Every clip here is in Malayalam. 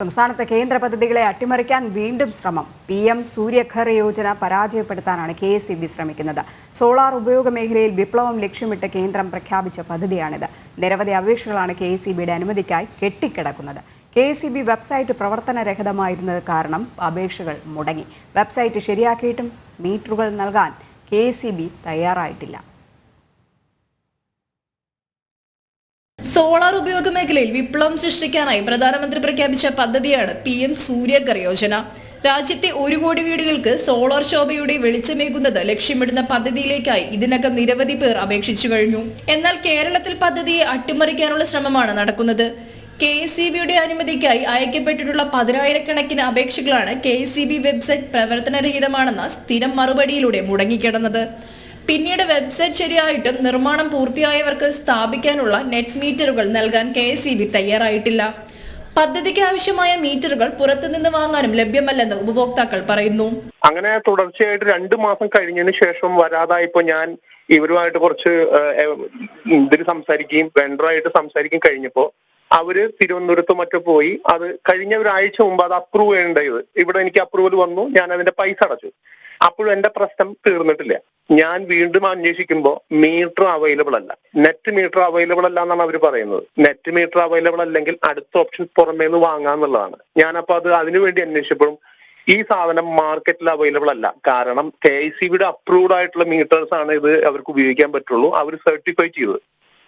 സംസ്ഥാനത്തെ കേന്ദ്ര പദ്ധതികളെ അട്ടിമറിക്കാൻ വീണ്ടും ശ്രമം. PM സൂര്യഘർ യോജന പരാജയപ്പെടുത്താനാണ് KSEB ശ്രമിക്കുന്നത്. സോളാർ ഉപയോഗ മേഖലയിൽ വിപ്ലവം ലക്ഷ്യമിട്ട് കേന്ദ്രം പ്രഖ്യാപിച്ച പദ്ധതിയാണിത്. നിരവധി അപേക്ഷകളാണ് KSEBയുടെ അനുമതിക്കായി കെട്ടിക്കിടക്കുന്നത്. KSEB വെബ്സൈറ്റ് പ്രവർത്തനരഹിതമായിരുന്നത് കാരണം അപേക്ഷകൾ മുടങ്ങി. വെബ്സൈറ്റ് ശരിയാക്കിയിട്ടും മീറ്ററുകൾ നൽകാൻ KSEB തയ്യാറായിട്ടില്ല. സോളാർ ഉപയോഗ മേഖലയിൽ വിപ്ലവം സൃഷ്ടിക്കാനായി പ്രധാനമന്ത്രി പ്രഖ്യാപിച്ച പദ്ധതിയാണ് PM സൂര്യഘർ യോജന. രാജ്യത്തെ 1 കോടി വീടുകൾക്ക് സോളാർ ശോഭയുടെ വെളിച്ചമേകുന്നത് ലക്ഷ്യമിടുന്ന പദ്ധതിയിലേക്കായി ഇതിനകം നിരവധി പേർ അപേക്ഷിച്ചു കഴിഞ്ഞു. എന്നാൽ കേരളത്തിൽ പദ്ധതിയെ അട്ടിമറിക്കാനുള്ള ശ്രമമാണ് നടക്കുന്നത്. KSEBയുടെ അനുമതിക്കായി അയക്കപ്പെട്ടിട്ടുള്ള 10,000-കണക്കിന് അപേക്ഷകളാണ് KSEB വെബ്സൈറ്റ് പ്രവർത്തനരഹിതമാണെന്ന സ്ഥിരം മറുപടിയിലൂടെ മുടങ്ങിക്കിടന്നത്. പിന്നീട് വെബ്സൈറ്റ് ശരിയായിട്ടും നിർമ്മാണം പൂർത്തിയായവർക്ക് സ്ഥാപിക്കാനുള്ള നെറ്റ് മീറ്ററുകൾ നൽകാൻ KSEB തയ്യാറായിട്ടില്ല. പദ്ധതിക്ക് ആവശ്യമായ മീറ്ററുകൾ പുറത്തുനിന്ന് വാങ്ങാനും ലഭ്യമല്ലെന്ന് ഉപഭോക്താക്കൾ പറയുന്നു. അങ്ങനെ തുടർച്ചയായിട്ട് 2 മാസം കഴിഞ്ഞതിന് ശേഷം വരാതായപ്പോ ഞാൻ ഇവരുമായിട്ട് കുറച്ച് ഇതിൽ സംസാരിക്കുകയും വെണ്ടറായിട്ട് സംസാരിക്കുകയും കഴിഞ്ഞപ്പോ അവര് തിരുവനന്തപുരത്ത് മറ്റോ പോയി അത് കഴിഞ്ഞ ഒരാഴ്ച മുമ്പ് അത് അപ്രൂവ് ചെയ്യേണ്ടത്. ഇവിടെ എനിക്ക് അപ്രൂവൽ വന്നു, ഞാൻ അതിന്റെ പൈസ അടച്ചു. അപ്പോഴും എന്റെ പ്രശ്നം തീർന്നിട്ടില്ല. ഞാൻ വീണ്ടും അന്വേഷിക്കുമ്പോൾ മീറ്റർ അവൈലബിൾ അല്ല, നെറ്റ് മീറ്റർ അവൈലബിൾ അല്ല എന്നാണ് അവർ പറയുന്നത്. നെറ്റ് മീറ്റർ അവൈലബിൾ അല്ലെങ്കിൽ അടുത്ത ഓപ്ഷൻ പുറമേന്ന് വാങ്ങാന്നുള്ളതാണ്. ഞാനപ്പോ അതിനുവേണ്ടി അന്വേഷിച്ചപ്പോഴും ഈ സാധനം മാർക്കറ്റിൽ അവൈലബിൾ അല്ല. കാരണം KSEBയുടെ അപ്രൂവ്ഡ് ആയിട്ടുള്ള മീറ്റേഴ്സ് ആണ് ഇത് അവർക്ക് ഉപയോഗിക്കാൻ പറ്റുള്ളൂ. അവർ സർട്ടിഫൈ ചെയ്തത്.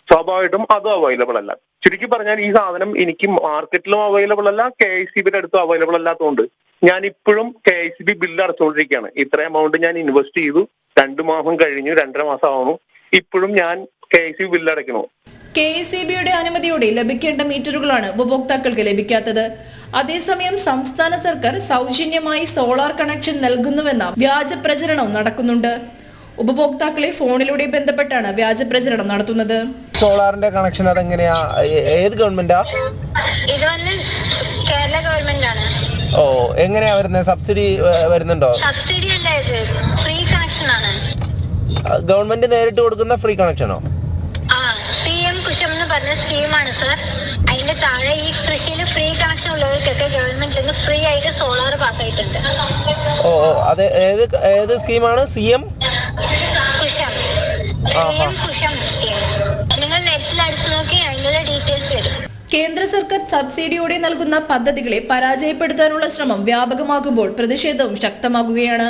സ്വാഭാവികമായിട്ടും അതും അവൈലബിൾ അല്ല. ചുരുക്കി പറഞ്ഞാൽ ഈ സാധനം എനിക്ക് മാർക്കറ്റിലും അവൈലബിൾ അല്ല, KSEBയുടെ അടുത്തും അവൈലബിൾ അല്ലാത്തതുകൊണ്ട് ഞാൻ ഇപ്പോഴും KSEB ബില്ല് അടച്ചുകൊണ്ടിരിക്കുകയാണ്. ഇത്ര എമൗണ്ട് ഞാൻ ഇൻവെസ്റ്റ് ചെയ്തു, 2 മാസം കഴിഞ്ഞു, 2.5 മാസം ആവുന്നു, ഇപ്പോഴും ഞാൻ KSEB ബില്ല് അടയ്ക്കണോ? KSEBയുടെ അനുമതിയോടെ ലഭിക്കേണ്ട മീറ്ററുകളാണ് ഉപഭോക്താക്കൾക്ക് ലഭിക്കാത്തത്. അതേസമയം സംസ്ഥാന സർക്കാർ സൗജന്യമായി സോളാർ കണക്ഷൻ നൽകുന്നുവെന്ന വ്യാജ പ്രചരണവും നടക്കുന്നുണ്ട്. ഉപഭോക്താക്കളെ ഫോണിലൂടെ ബന്ധപ്പെട്ടാണ് വ്യാജ പ്രചരണം നടത്തുന്നത്. സോളാറിന്റെ കണക്ഷൻ അതെങ്ങനെയാ? ഏത് ഗവൺമെന്റാ? കേരള ഗവൺമെന്റ് ആണ്. ഓ, എങ്ങനെയാ വരുന്നത്? സബ്സിഡി വരുന്നുണ്ടോ? സബ്സിഡി അല്ല, ഇത് ഫ്രീ കണക്ഷൻ ആണ്. ഗവൺമെന്റ് നേരിട്ട് കൊടുക്കുന്ന ഫ്രീ കണക്ഷനോ? PM കുശം എന്ന് പറഞ്ഞ സ്കീമാണ് സർ. അതിന്റെ താഴെ ഈ കൃഷിയിൽ ഫ്രീ കണക്ഷൻ ഉള്ളവർക്കൊക്കെ ഗവൺമെന്റിൽ നിന്ന് ഫ്രീ ആയിട്ട് സോളാർ പാസ്സായിട്ടുണ്ട്. ഓ, അത് ഏത് സ്കീമാണ്? CM കുശം. കുശം സ്കീം. നിങ്ങൾ നെറ്റിൽ അടിച്ചു നോക്കി അതിനുള്ള ഡീറ്റെയിൽസ് വരും. കേന്ദ്ര സർക്കാർ സബ്സിഡിയോടെ നൽകുന്ന പദ്ധതികളെ പരാജയപ്പെടുത്താനുള്ള ശ്രമം വ്യാപകമാകുമ്പോൾ പ്രതിഷേധവും ശക്തമാകുകയാണ്.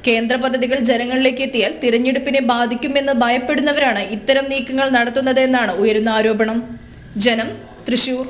കേന്ദ്ര പദ്ധതികൾ ജനങ്ങളിലേക്ക് എത്തിയാൽ തിരഞ്ഞെടുപ്പിനെ ബാധിക്കുമെന്ന് ഭയപ്പെടുന്നവരാണ് ഇത്തരം നീക്കങ്ങൾ നടത്തുന്നതെന്നാണ് ഉയരുന്ന ആരോപണം. ജനം, തൃശൂർ.